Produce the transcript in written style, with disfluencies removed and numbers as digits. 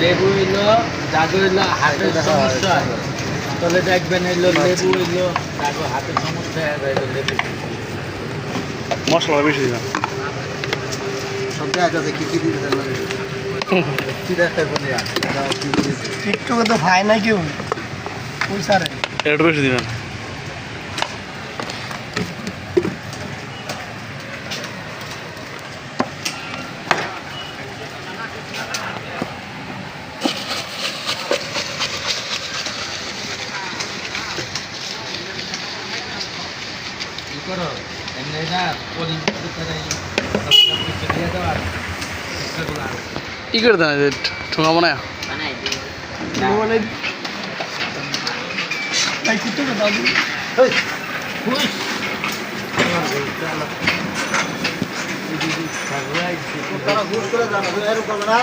লেবু হইলো জাদু হইলো হাতের সমস্যা তলে দেখবেন হইলো লেবু হইলো জাদু হাতের সমস্যা হইলো লেবু মশলা বেশি দিলাম সব দেখা কি কি দিতে কি দেখতে বলি টিকটকে তো ভাই নাই কেউ ওই স্যারে একটু বেশি দিবেন করো এমনি না পলি দিয়ে দেওয়ার ই করে দেন ঠোঙা বানায় তারা ঘুষ করে জানো এরকম না